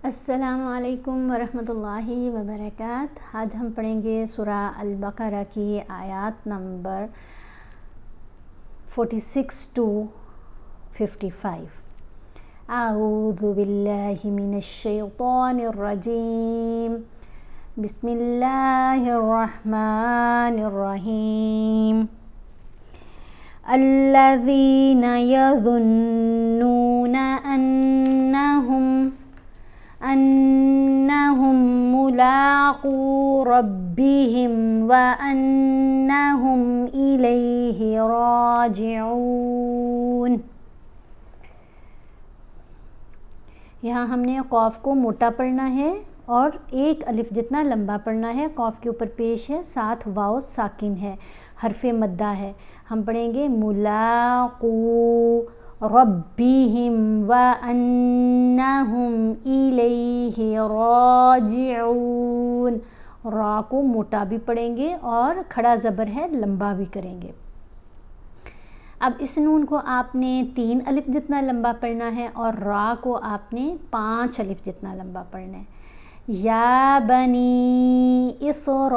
السلام علیکم ورحمۃ اللہ وبرکاتہ۔ آج ہم پڑھیں گے سورہ البقرہ کی آیات نمبر 46 to 55۔ اعوذ باللہ من الشیطان الرجیم، بسم اللہ الرحمن الرحیم۔ الذین یظنون انہم ملاقو ربہم وانہم الیہ راجعون۔ یہاں ہم نے قاف کو موٹا پڑھنا ہے اور ایک الف جتنا لمبا پڑھنا ہے۔ قاف کے اوپر پیش ہے، ساتھ واو ساکن ہے، حرف مدہ ہے۔ ہم پڑھیں گے ملاقو ربہم وانہم الیہ راجعون۔ را کو موٹا بھی پڑھیں گے اور کھڑا زبر ہے لمبا بھی کریں گے۔ اب اس نون کو آپ نے 3 الف جتنا لمبا پڑھنا ہے اور را کو آپ نے 5 الف جتنا لمبا پڑھنا ہے۔ یا بنی اسرائیل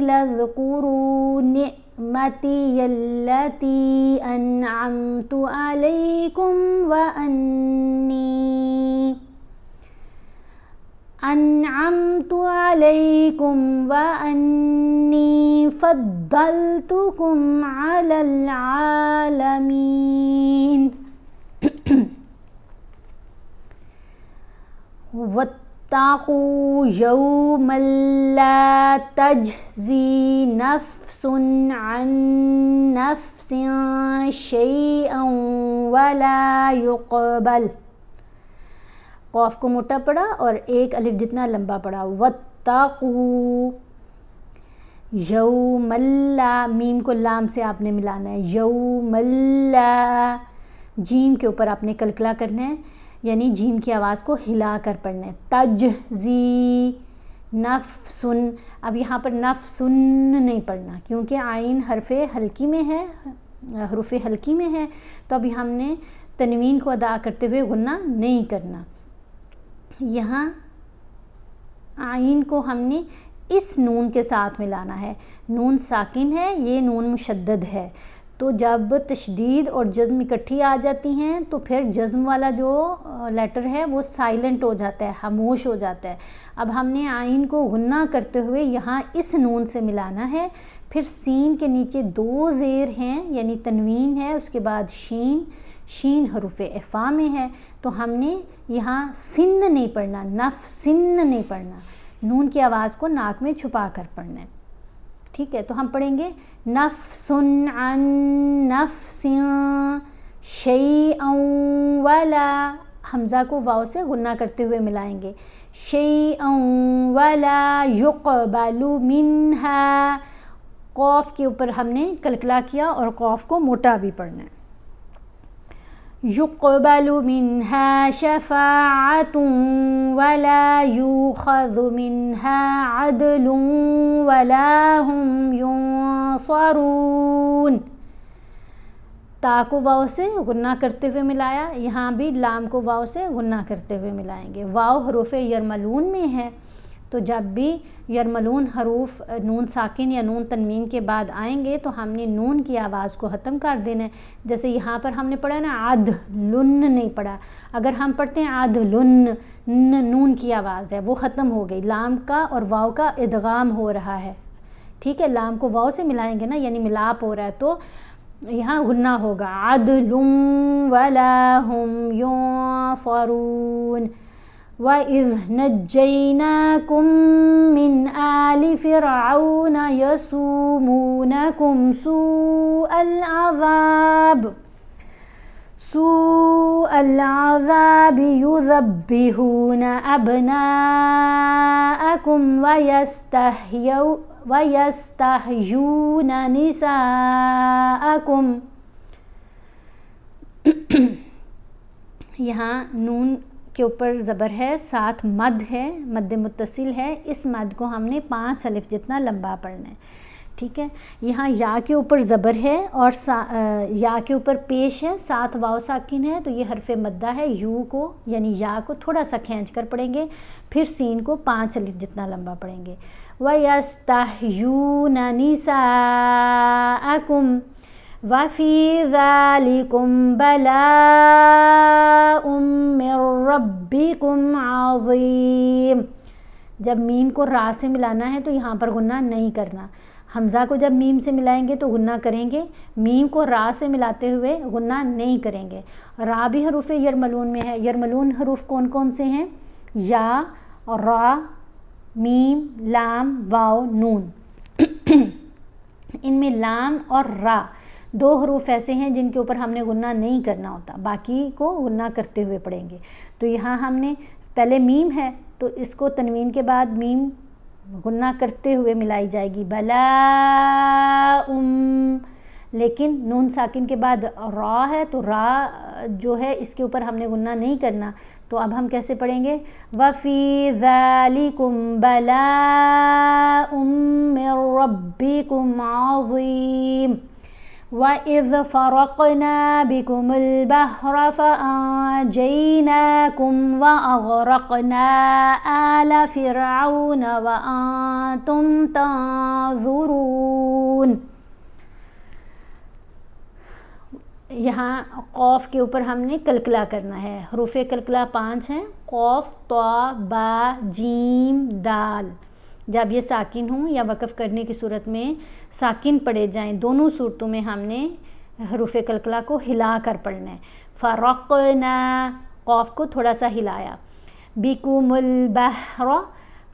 اذکروا نعمتی التی انعمت علیکم وانی فضلتکم علی العالمین۔ واتقوا یوما لا تجزی نفس عن نفس شیئا ولا یقبل۔ قاف کو موٹا پڑا اور ایک الف جتنا لمبا پڑا۔ واتقوا یوم لا، میم کو لام سے آپ نے ملانا ہے۔ یوم لا، جیم کے اوپر آپ نے کلکلا کرنا ہے، یعنی جیم کی آواز کو ہلا کر پڑھنا ہے۔ تجزی نفسن، اب یہاں پر نفسن نہیں پڑھنا کیونکہ عین حرف حلقی میں ہے، حروف حلقی میں ہے، تو ابھی ہم نے تنوین کو ادا کرتے ہوئے غنہ نہیں کرنا۔ یہاں عین کو ہم نے اس نون کے ساتھ ملانا ہے۔ نون ساکن ہے، یہ نون مشدد ہے، تو جب تشدید اور جزم اکٹھی آ جاتی ہیں تو پھر جزم والا جو لیٹر ہے وہ سائلنٹ ہو جاتا ہے، خاموش ہو جاتا ہے۔ اب ہم نے عین کو غنہ کرتے ہوئے یہاں اس نون سے ملانا ہے۔ پھر سین کے نیچے 2 زیر ہیں، یعنی تنوین ہے، اس کے بعد شین، شین حروف اخفا میں ہے، تو ہم نے یہاں سن نہیں پڑھنا، نفسن نہیں پڑھنا، نون کی آواز کو ناک میں چھپا کر پڑھنا ہے۔ ٹھیک ہے، تو ہم پڑھیں گے نفس عن نفس شیئا ولا، حمزہ کو واو سے غنہ کرتے ہوئے ملائیں گے۔ شیئا ولا یقبل منہا، قاف کے اوپر ہم نے کلکلا کیا اور قاف کو موٹا بھی پڑھنا ہے۔ یقبل منہا شفاعۃ ولا یؤخذ منہا عدل ولا ہم ینصرون۔ تا کو واو سے غنہ کرتے ہوئے ملایا، یہاں بھی لام کو واو سے غنہ کرتے ہوئے ملائیں گے۔ واو حروف یرملون میں ہے، تو جب بھی یرملون حروف نون ساکن یا نون تنوین کے بعد آئیں گے تو ہم نے نون کی آواز کو ختم کر دینا ہے۔ جیسے یہاں پر ہم نے پڑھا نا عدلن نہیں پڑھا، اگر ہم پڑھتے ہیں عدلن، نون کی آواز ہے وہ ختم ہو گئی، لام کا اور واو کا ادغام ہو رہا ہے۔ ٹھیک ہے، لام کو واو سے ملائیں گے نا، یعنی ملاپ ہو رہا ہے، تو یہاں غنہ ہوگا عدل ولا ہم ینصرون۔ وَإِذْ نَجَّيْنَاكُمْ مِنْ آلِ فِرْعَوْنَ يَسُومُونَكُمْ سُوءَ الْعَذَابِ يُذَبِّحُونَ أَبْنَاءَكُمْ وَيَسْتَحْيُونَ نِسَاءَكُمْ۔ یہاں نون کے اوپر زبر ہے، ساتھ مد ہے، مد متصل ہے، اس مد کو ہم نے 5 الف جتنا لمبا پڑھنا ہے۔ ٹھیک ہے. یہاں یا کے اوپر زبر ہے اور یا کے اوپر پیش ہے, ساتھ واو ساکن ہے, تو یہ حرف مدہ ہے. یو کو یعنی یا کو تھوڑا سا کھینچ کر پڑھیں گے, پھر سین کو 5 الف جتنا لمبا پڑھیں گے. وَيَسْتَحْيُونَ نِسَاءَكُمْ وَفِي ذَلِكُمْ بَلَاءٌ مِّن رَبِّكُمْ عَظِيمٌ. جب میم کو را سے ملانا ہے تو یہاں پر غنہ نہیں کرنا. حمزہ کو جب میم سے ملائیں گے تو غنہ کریں گے, میم کو را سے ملاتے ہوئے غنہ نہیں کریں گے. را بھی حروف یرملون میں ہے. یرملون حروف کون کون سے ہیں؟ یا, را, میم, لام, واو, نون. ان میں لام اور را 2 حروف ایسے ہیں جن کے اوپر ہم نے غنہ نہیں کرنا ہوتا, باقی کو غنہ کرتے ہوئے پڑھیں گے. تو یہاں ہم نے پہلے میم ہے تو اس کو تنوین کے بعد میم غنہ کرتے ہوئے ملائی جائے گی, بلا لیکن نون ساکن کے بعد را ہے تو را جو ہے اس کے اوپر ہم نے غنہ نہیں کرنا. تو اب ہم کیسے پڑھیں گے؟ وَفِي ذَلِكُمْ بَلَاءٌ مِّن رَبِّكُمْ عَظِيمٌ. وَإِذْ فَرَقْنَا بِكُمُ الْبَحْرَ فَأَنْجَيْنَاكُمْ وَأَغْرَقْنَا آلَ فِرْعَوْنَ وَأَنْتُمْ تَنْظُرُونَ. یہاں قوف کے اوپر ہم نے کلکلا کرنا ہے. حروف کلکلا 5 ہیں, قوف, طا, با, جیم, دال. جب یہ ساکن ہوں یا وقف کرنے کی صورت میں ساکن پڑھے جائیں, دونوں صورتوں میں ہم نے حروف کلکلا کو ہلا کر پڑھنا ہے. فرقنا, قوف کو تھوڑا سا ہلایا. بکم البحر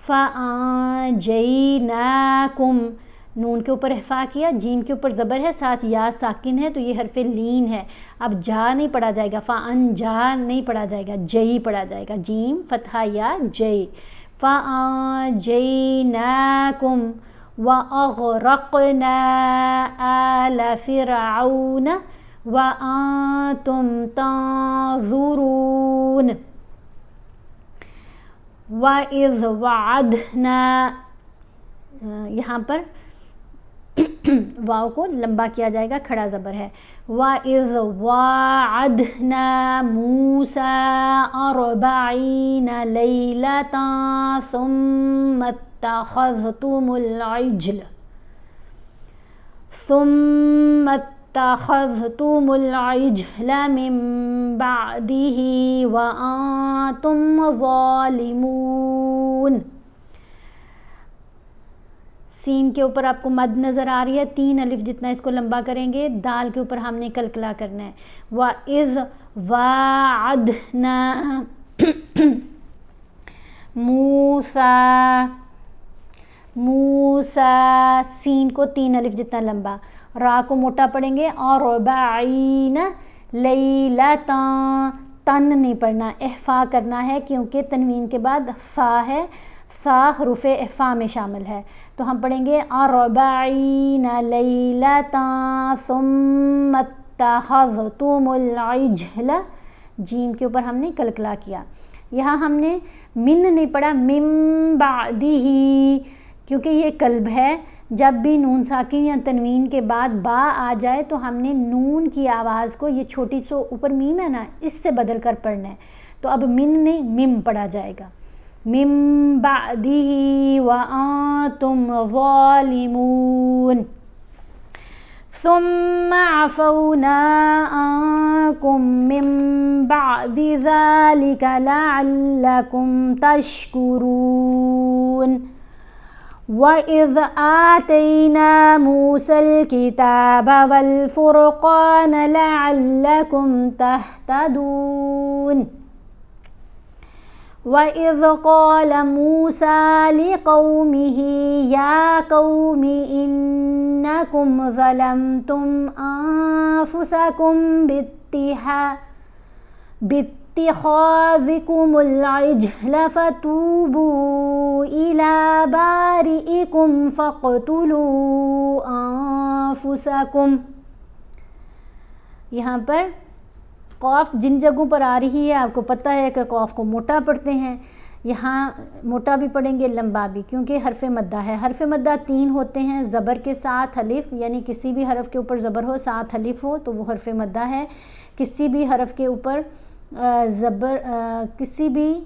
فانجیناکم, نون کے اوپر اخفا کیا, جیم کے اوپر زبر ہے, ساتھ یا ساکن ہے تو یہ حرف لین ہے. اب جا نہیں پڑھا جائے گا, فانجا نہیں پڑھا جائے گا, جئی پڑھا جائے گا. جیم فتحہ یا جئی. فَأَنْجَيْنَاكُمْ وَأَغْرَقْنَا آلَ فِرْعَوْنَ وَأَنْتُمْ تَنْظُرُونَ. وَإِذْ وَعَدْنَا, یہاں پر واو کو لمبا کیا جائے گا, کھڑا زبر ہے. وَإِذْ وَعَدْنَا مُوسَىٰ 40 لَيْلَةً ثُمَّ اتَّخَذْتُمُ الْعِجْلَ مِن بَعْدِهِ وَأَنْتُمْ ظَالِمُونَ. سین کے اوپر آپ کو مد نظر آ رہی ہے, 3 الف جتنا اس کو لمبا کریں گے. دال کے اوپر ہم نے کلکلا کرنا ہے. وَإِذْ وَعَدْنَا موسیٰ, سین کو 3 الف جتنا لمبا, را کو موٹا پڑھیں گے. اور 40 لیلۃ, تن نہیں پڑھنا, اخفا کرنا ہے کیونکہ تنوین کے بعد سا ہے, سا حروف اخفا میں شامل ہے. تو ہم پڑھیں گے 40 لیلۃ ثم اتخذتم العجل, جیم کے اوپر ہم نے کلکلا کیا. یہاں ہم نے من نہیں پڑھا, من بعدہ, کیونکہ یہ قلب ہے. جب بھی نون ساکن یا تنوین کے بعد با آ جائے تو ہم نے نون کی آواز کو, یہ چھوٹی سو اوپر میم ہے نا, اس سے بدل کر پڑھنا ہے. تو اب من نہیں مم پڑھا جائے گا. من بعدہ وانتم ظالمون. ثم عفونا عنكم من بعد ذلك لعلكم تشكرون. وَإِذْ آتَيْنَا مُوسَى الْكِتَابَ وَالْفُرْقَانَ لَعَلَّكُمْ تَهْتَدُونَ. وَإِذْ قَالَ مُوسَى لِقَوْمِهِ يَا قَوْمِ إِنَّكُمْ ظَلَمْتُمْ أَنفُسَكُمْ بِاتِّخَاذِكُمُ الْعِجْلَ فَتُوبُوا إِلَى بَارِئِكُمْ فَاقْتُلُوا أَنفُسَكُمْ. یہاں پر قوف جن جگہوں پر آ رہی ہے آپ کو پتہ ہے کہ قوف کو موٹا پڑھتے ہیں, یہاں موٹا بھی پڑھیں گے لمبا بھی، کیونکہ حرف مدہ ہے. حرف مدہ 3 ہوتے ہیں، زبر کے ساتھ الف، یعنی کسی بھی حرف کے اوپر زبر ہو ساتھ الف ہو تو وہ حرف مدہ ہے. کسی بھی حرف کے اوپر کسی بھی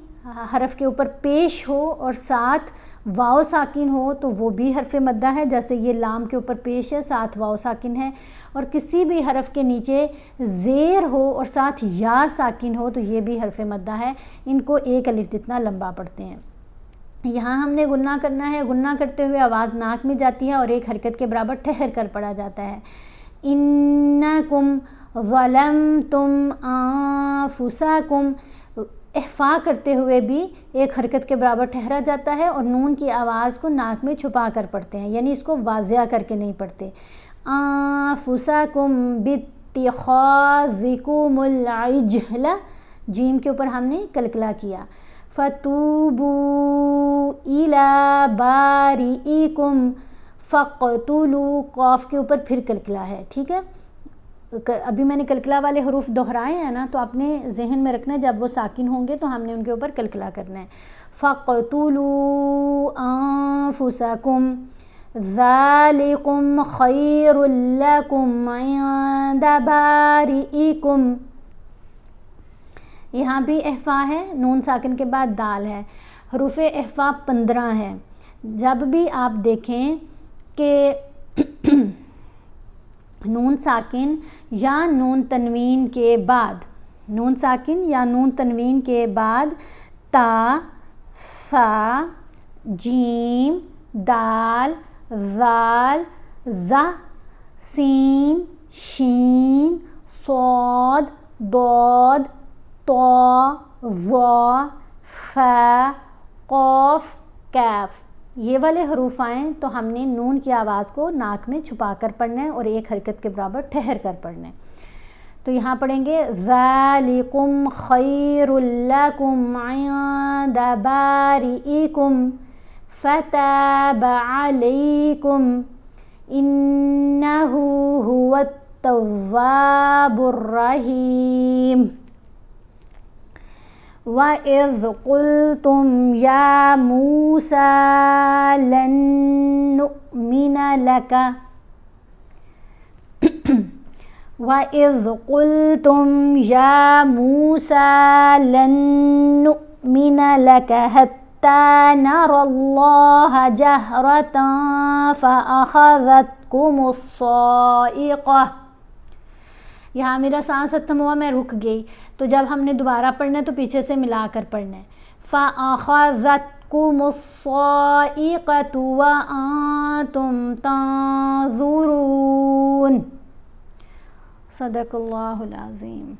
حرف کے اوپر پیش ہو اور ساتھ واو ساکن ہو تو وہ بھی حرف مدہ ہے، جیسے یہ لام کے اوپر پیش ہے ساتھ واو ساکن ہے. اور کسی بھی حرف کے نیچے زیر ہو اور ساتھ یا ساکن ہو تو یہ بھی حرف مدہ ہے. ان کو ایک الف جتنا لمبا پڑھتے ہیں. یہاں ہم نے غنہ کرنا ہے. غنہ کرتے ہوئے آواز ناک میں جاتی ہے اور ایک حرکت کے برابر ٹھہر کر پڑھا جاتا ہے. انکم ظلمتم انفسکم. اخفا کرتے ہوئے بھی ایک حرکت کے برابر ٹھہرا جاتا ہے اور نون کی آواز کو ناک میں چھپا کر پڑھتے ہیں، یعنی اس کو واضح کر کے نہیں پڑھتے. انفسکم باتخاذکم العجل، جیم کے اوپر ہم نے کلکلا کیا. فتوبوا الی بارئکم فاقتلوا، قاف کے اوپر پھر کلکلا ہے. ٹھیک ہے، ابھی میں نے کلکلا والے حروف دہرائے ہیں نا، تو آپ نے ذہن میں رکھنا ہے جب وہ ساکن ہوں گے تو ہم نے ان کے اوپر کلکلا کرنا ہے. فَاقْتُلُوا أَنفُسَكُمْ ذَلِكُمْ خَيْرٌ لَكُمْ عِنْدَ بَارِئِكُمْ. یہاں بھی احفا ہے، نون ساکن کے بعد دال ہے. حروف احفا 15 ہیں. جب بھی آپ دیکھیں کہ نون ساکن یا نون تنوین کے بعد، نون ساکن یا نون تنوین کے بعد تا، ثا، جیم، دال، ذال، ظ، سین، شین، صاد، ضاد، طا، ظا، فا، قاف، کاف، یہ والے حروف آئیں تو ہم نے نون کی آواز کو ناک میں چھپا کر پڑھنا ہے اور ایک حرکت کے برابر ٹھہر کر پڑھنا ہے. تو یہاں پڑھیں گے ذالکم خیر لکم عند بارئکم فتاب علیکم انہ هو التواب الرحیم. وَإِذْ قُلْتُمْ يَا مُوسَى لَن نُؤْمِنَ لَكَ وَإِذْ قُلْتُمْ يَا مُوسَى لَن نُؤْمِنَ لَكَ حَتَّى نَرَى اللَّهَ جَهْرَةً فَأَخَذَتْكُمُ الصَّاعِقَةُ. یہاں میرا سانس ختم ہوا، میں رک گئی، تو جب ہم نے دوبارہ پڑھنا ہے تو پیچھے سے ملا کر پڑھنا ہے. فَأَخَذَتْكُمُ الصَّاعِقَةُ وَأَنْتُمْ تَنْظُرُونَ. صدق اللہ العظیم.